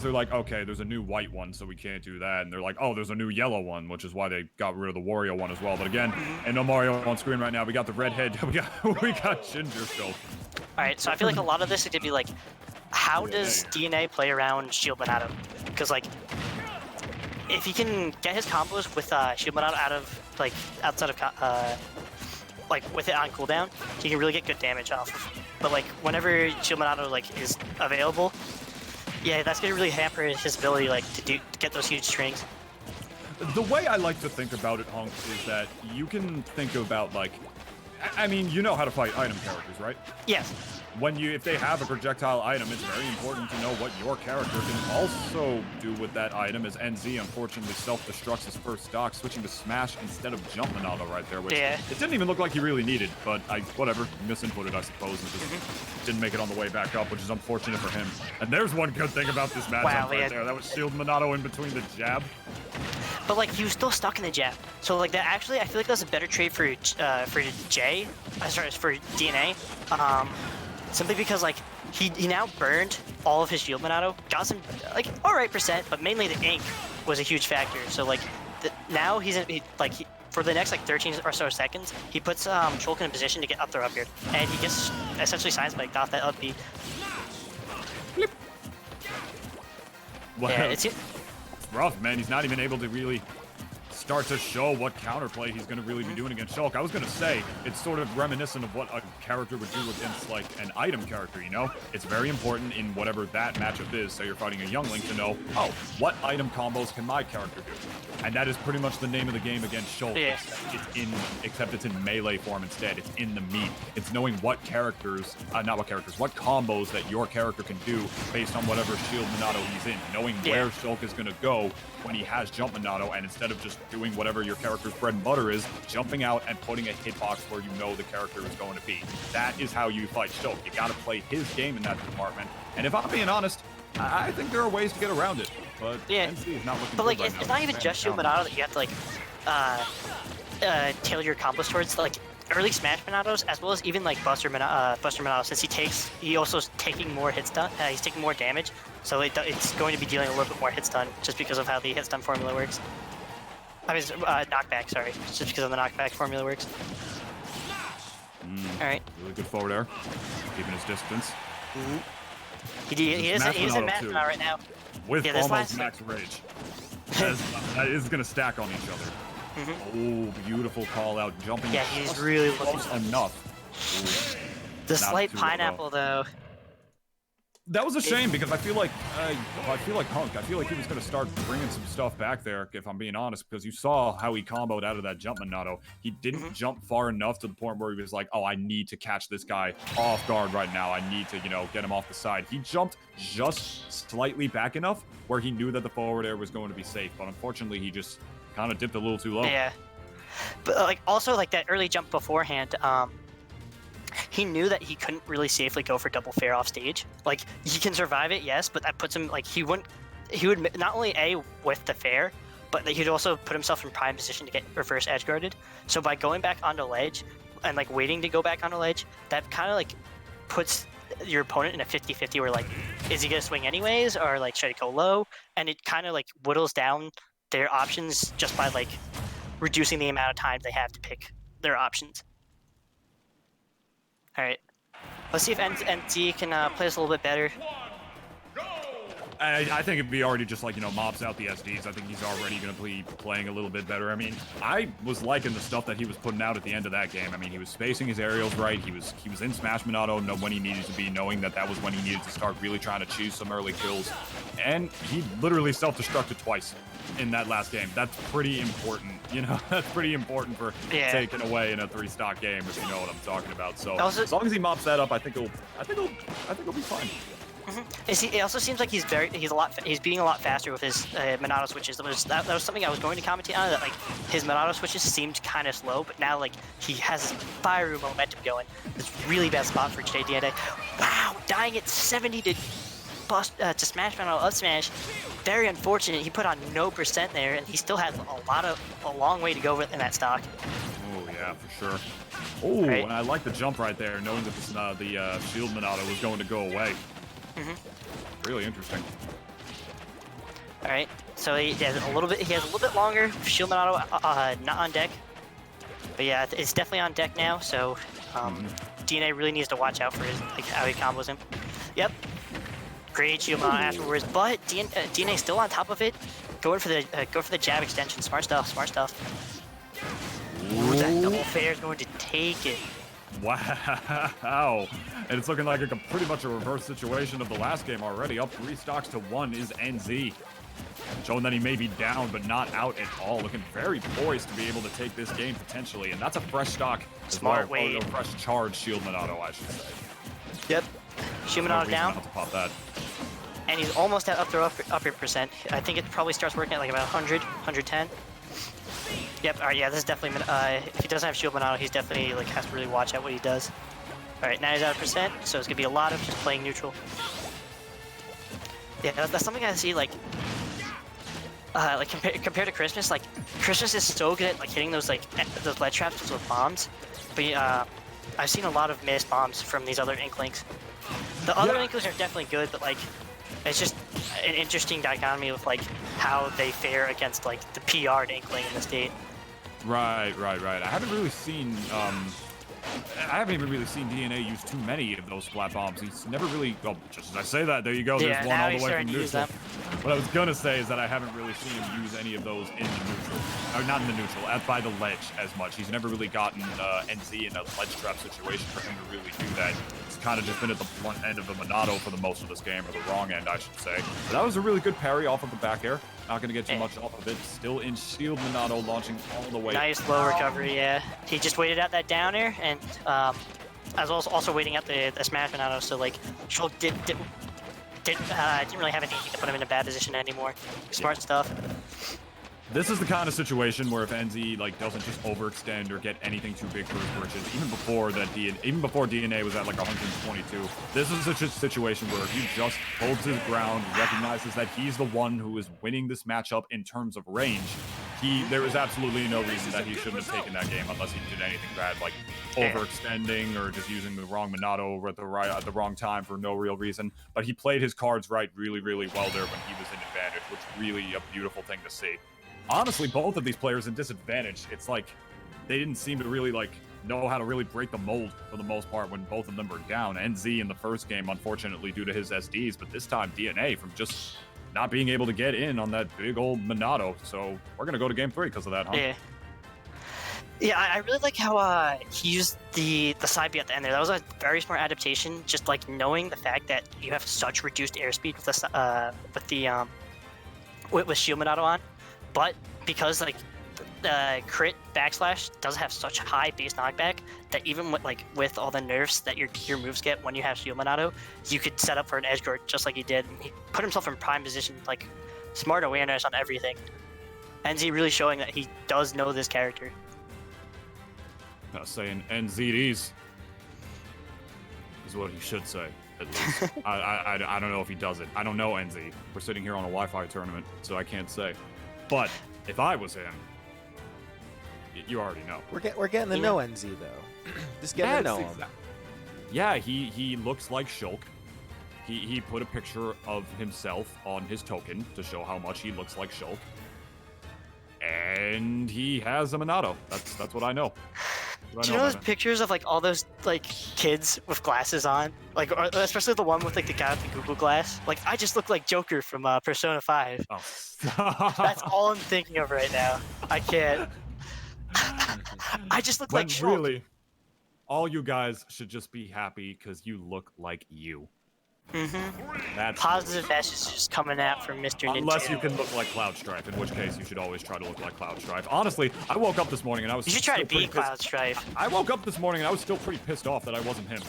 they're like, okay, there's a new white one, so we can't do that. And they're like, oh, there's a new yellow one, which is why they got rid of the Wario one as well. But again, and no Mario on screen right now. We got the redhead. We got Ginger still. Alright, so I feel like a lot of this is gonna be like, how does DNA play around Shield Monado? Because like, if he can get his combos with Shield Monado out of like outside of like with it on cooldown, he can really get good damage off. But like whenever Shield Monado like is available, yeah, that's gonna really hamper his ability like to get those huge strings. The way I like to think about it, Hunk, is that you can think about like, I mean, you know how to fight item characters, right? Yes. If they have a projectile item, it's very important to know what your character can also do with that item, as NZ unfortunately self-destructs his first stock, switching to Smash instead of Jump Monado right there, which it didn't even look like he really needed, but whatever, misinputted, I suppose, and just didn't make it on the way back up, which is unfortunate for him. And there's one good thing about this matchup right there. That was Shield Monado in between the jab. But like he was still stuck in the jab, so like that actually I feel like that was a better trade for Jay, sorry, for DNA, simply because like he now burned all of his Shield Monado, got some like alright %, but mainly the ink was a huge factor. So like now for the next like 13 or so seconds, he puts Shulk in a position to get up throw up here, and he gets essentially side spiked off that up B. Wow. Yeah, it's rough, man. He's not even able to really start to show what counterplay he's going to really be doing against Shulk. I was going to say, it's sort of reminiscent of what a character would do against, like, an item character, you know? It's very important in whatever that matchup is, say you're fighting a youngling, to know, oh, what item combos can my character do? And that is pretty much the name of the game against Shulk, except it's in melee form instead. It's in the meat. It's knowing what characters, what combos that your character can do based on whatever Shield Monado he's in. Knowing where Shulk is going to go when he has Jump Monado, and instead of just doing whatever your character's bread and butter is, jumping out and putting a hitbox where you know the character is going to be. That is how you fight Shulk. You got to play his game in that department. And if I'm being honest, I think there are ways to get around it. But NC is not looking but like good right it's now. not even just Shield Monado that you have to like tailor your combos towards. Like early Smash Monados, as well as even like Buster Monado, since he also is taking more hit stun, he's taking more damage, so it's going to be dealing a little bit more hit stun just because of how the hit stun formula works. I mean, knockback, sorry, just because of the knockback formula works. Alright. Really good forward air, keeping his distance. He is in Max Monado right now. With almost max rage. That is going to stack on each other. Oh, beautiful call out, jumping. Yeah, he's really looking enough. The slight pineapple, though. That was a shame because I feel like Hunk. I feel like he was going to start bringing some stuff back there, if I'm being honest, because you saw how he comboed out of that Jump Monado. He didn't jump far enough to the point where he was like, oh, I need to catch this guy off guard right now. I need to, you know, get him off the side. He jumped just slightly back enough where he knew that the forward air was going to be safe, but unfortunately he just kind of dipped a little too low. Yeah, but like also like that early jump beforehand, he knew that he couldn't really safely go for double fair off stage. Like he can survive it, yes, but that puts him like he would not only whiff the fair, but that he'd also put himself in prime position to get reverse edge guarded. So by going back onto ledge and like waiting to go back onto ledge, that kind of like puts your opponent in a 50-50 where like, is he gonna swing anyways, or like should he go low? And it kind of like whittles down their options just by like reducing the amount of time they have to pick their options. Alright, let's see if NT can play this a little bit better. I think if he already just, like, you know, mobs out the SDs, I think he's already going to be playing a little bit better. I mean, I was liking the stuff that he was putting out at the end of that game. I mean, he was spacing his aerials right. He was in Smash Monado when he needed to be, knowing that was when he needed to start really trying to choose some early kills. And he literally self-destructed twice in that last game. That's pretty important, you know. That's pretty important for taking away in a 3-stock game, if you know what I'm talking about. So also, as long as he mops that up, I think he'll be fine. It also seems like he's being a lot faster with his Monado switches. That was something I was going to commentate on, that like his Monado switches seemed kind of slow, but now like he has fire momentum going. It's a really bad spot for JDNA. Wow, dying at 70 to Smash Monado up smash. Very unfortunate. He put on no % there, and he still has a long way to go in that stock. Oh yeah, for sure. Oh, right. And I like the jump right there, knowing that the Shield Monado was going to go away. Really interesting. right, so he has a little bit. He has a little bit longer. Shield Monado not on deck, but yeah, it's definitely on deck now. So DNA really needs to watch out for his how he combos him. Yep, great Shield Monado afterwards, but DNA still on top of it, going for the jab extension. Smart stuff. Smart stuff. Ooh, that double fair is going to take it. Wow, and it's looking like pretty much a reverse situation of the last game already. Up 3 stocks to 1 is NZ, showing that he may be down but not out at all. Looking very poised to be able to take this game potentially, and that's a fresh stock. Smart way. A fresh charge Shield Monado, I should say. Yep, Shield Monado down. Not to pop that. And he's almost at up your percent. I think it probably starts working at like about 100, 110. Yep, alright, yeah, this is definitely, if he doesn't have Shield Monado, he's definitely, like, has to really watch out what he does. Alright, now he's out of percent, so it's gonna be a lot of just playing neutral. Yeah, that's something I see, like compared to Christmas, like, Christmas is so good at, like, hitting those, like, those lead traps with bombs, but, I've seen a lot of missed bombs from these other Inklings. The other Inklings are definitely good, but, like, it's just an interesting dichotomy with, like, how they fare against, like, the PR'd Inkling in the state. Right. I haven't really seen, I haven't even really seen DNA use too many of those splat bombs. He's never really, oh, just as I say that, there you go, there's one all the way from neutral. What I was gonna say is that I haven't really seen him use any of those in the neutral, or not in the neutral, by the ledge as much. He's never really gotten NZ in a ledge trap situation for him to really do that. It's kind of just been at the blunt end of the Monado for the most of this game, or the wrong end, I should say. But that was a really good parry off of the back air. Not gonna get too much off of it. Still in shield Monado, launching all the way. Nice low recovery, yeah. He just waited out that down air, and I was also waiting out the smash Monado, so like Shulk didn't really have anything to put him in a bad position anymore. Smart stuff. This is the kind of situation where if NZ like doesn't just overextend or get anything too big for his britches, even before DNA was at like 122, this is such a situation where if he just holds his ground, recognizes that he's the one who is winning this matchup in terms of range, there is absolutely no reason that he shouldn't have taken that game unless he did anything bad, like overextending or just using the wrong Monado at the wrong time for no real reason. But he played his cards right really well there when he was in advantage, which is really a beautiful thing to see. Honestly, both of these players in disadvantage, it's like they didn't seem to really like know how to really break the mold for the most part when both of them were down. NZ in the first game, unfortunately, due to his SDs, but this time DNA from just not being able to get in on that big old Monado. So we're going to go to game 3 because of that, huh? Yeah, I really like how he used the side B at the end there. That was a very smart adaptation, just like knowing the fact that you have such reduced airspeed with Shield Monado on. But because like the crit backslash does have such high base knockback that even with all the nerfs that your moves get when you have Shield Monado, you could set up for an edge guard just like he did. And he put himself in prime position, like smart awareness on everything. NZ really showing that he does know this character. Saying NZDs is what he should say, at least. I don't know if he does it. I don't know NZ. We're sitting here on a Wi-Fi tournament, so I can't say. But if I was him, you already know. We're getting to know NZ though. Just getting to know him. Yeah, he looks like Shulk. He put a picture of himself on his token to show how much he looks like Shulk. And he has a Monado. That's what I know. Do you know those pictures of like all those like kids with glasses on, like especially the one with like the guy with the Google glass? Like I just look like Joker from Persona 5. Oh. That's all I'm thinking of right now. I can't. I just look like Shulk. Really, all you guys should just be happy because you look like you. That's positive messages coming out from Mr. Nintendo. Unless you can look like Cloud Strife, in which case you should always try to look like Cloud Strife. Honestly, I woke up this morning and I was. You should try to be Cloud Strife. I woke up this morning and I was still pretty pissed off that I wasn't him.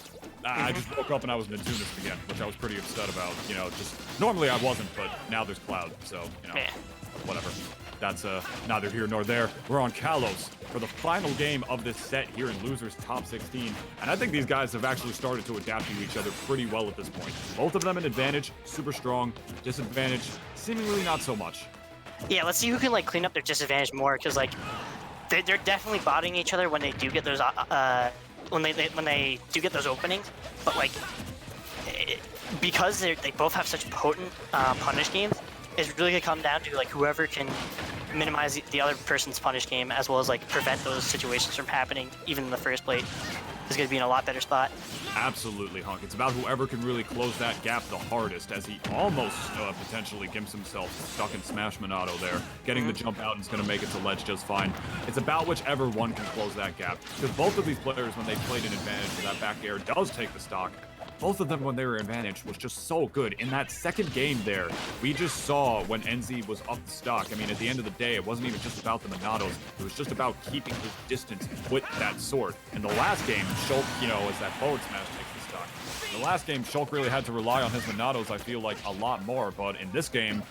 I just woke up and I was Natsunas again, which I was pretty upset about. You know, just normally I wasn't, but now there's Cloud, so you know, whatever. That's neither here nor there. We're on Kalos for the final game of this set here in Losers Top 16. And I think these guys have actually started to adapt to each other pretty well at this point. Both of them in advantage, super strong. Disadvantage, seemingly not so much. Yeah, let's see who can like clean up their disadvantage more, because like they're definitely botting each other when they do get those when they do get those openings. But like because they both have such potent punish games, it's really gonna come down to like whoever can minimize the other person's punish game, as well as like prevent those situations from happening even in the first plate, is gonna be in a lot better spot. Absolutely, Hunk. It's about whoever can really close that gap the hardest, as he almost potentially gimps himself stuck in Smash Monado there. Getting the jump out and is going to make it to ledge just fine. It's about whichever one can close that gap. Because both of these players, when they played an advantage, that back air does take the stock. Both of them, when they were advantage, was just so good. In that second game there, we just saw when NZ was up the stock. I mean, at the end of the day, it wasn't even just about the Monados. It was just about keeping his distance with that sword. In the last game, Shulk, you know, as that forward smash takes the stock. In the last game, Shulk really had to rely on his Monados, I feel like, a lot more. But in this game,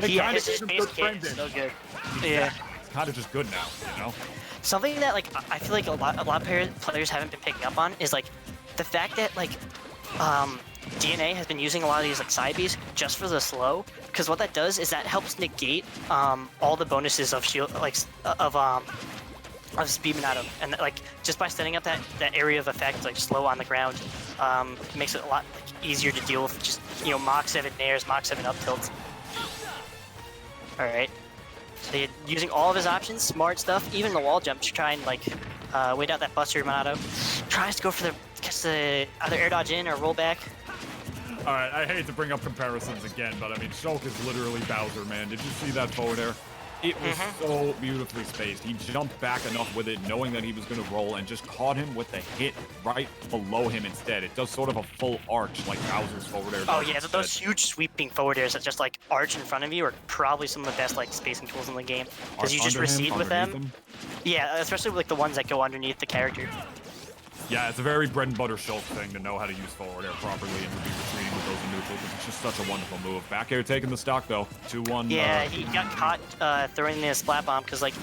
they kind of gave him good frame damage. So good. Exactly. Yeah. It's kind of just good now, you know? Something that like I feel like a lot of players haven't been picking up on is like the fact that like DNA has been using a lot of these like side Bs just for the slow, because what that does is that helps negate all the bonuses of shield of speed Monado, and like just by setting up that area of effect like slow on the ground, makes it a lot like, easier to deal with just, you know, Mach 7 nairs, Mach 7 up tilts. All right. So you're using all of his options, smart stuff, even the wall jump to try and like wait out that Buster Monado. Tries to go for the either air dodge in or roll back. All right, I hate to bring up comparisons again, but I mean, Shulk is literally Bowser, man. Did you see that forward air? It was so beautifully spaced. He jumped back enough with it, knowing that he was going to roll, and just caught him with the hit right below him instead. It does sort of a full arch like Bowser's forward air. Oh yeah, those huge sweeping forward airs that just like arch in front of you are probably some of the best like spacing tools in the game, because you just recede with them. Yeah, especially with like the ones that go underneath the character. Yeah, it's a very bread and butter Shulk thing to know how to use forward air properly and to be retreating with those in neutral, because it's just such a wonderful move. Back air taking the stock though, 2-1. Yeah, he got caught throwing the splat bomb because like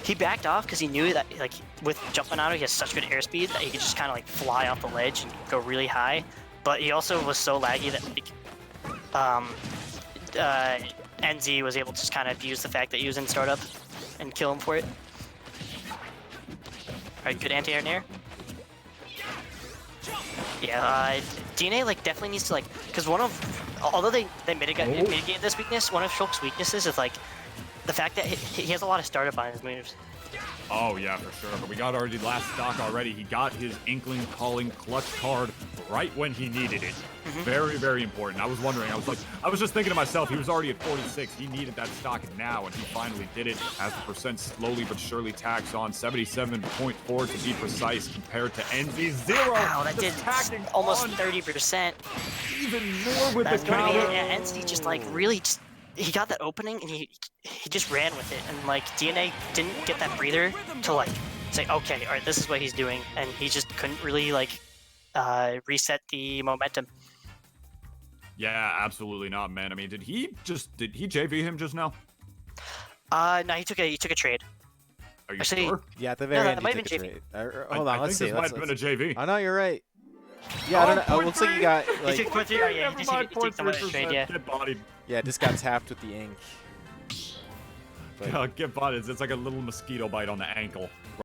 he backed off because he knew that like with jump Monado he has such good airspeed that he could just kind of like fly off the ledge and go really high. But he also was so laggy that like NZ was able to just kind of abuse the fact that he was in startup and kill him for it. All right, good anti-air nair. Yeah, DNA like definitely needs to like, because although they mitigate this weakness, one of Shulk's weaknesses is like the fact that he has a lot of startup on his moves. Oh yeah, for sure. But we got already last stock already. He got his Inkling calling clutch card right when he needed it. Very, very important. I was wondering. I was just thinking to myself. He was already at 46. He needed that stock now, and he finally did it. As the percent slowly but surely tags on, 77.4 to be precise, compared to NZ 0. Wow, that did almost 30%. Even more with the counter. Yeah, NZ just like really just. He got that opening and he just ran with it, and like DNA didn't get that breather to like say, okay, all right, this is what he's doing, and he just couldn't really like reset the momentum. Yeah, absolutely not, man. I mean, did he JV him just now? No, he took a trade. Are you Actually, sure? Yeah, at the very end, that might he have took been a JV. trade. Hold on, let's see. This might have been a JV. Oh no, you're right. Yeah, I don't know. Oh, looks like you got like. He took 0.3. Oh yeah, he took some of the trade. Yeah. Get bodied. Yeah, just got tapped with the ink. Get bodied. It's like a little mosquito bite on the ankle.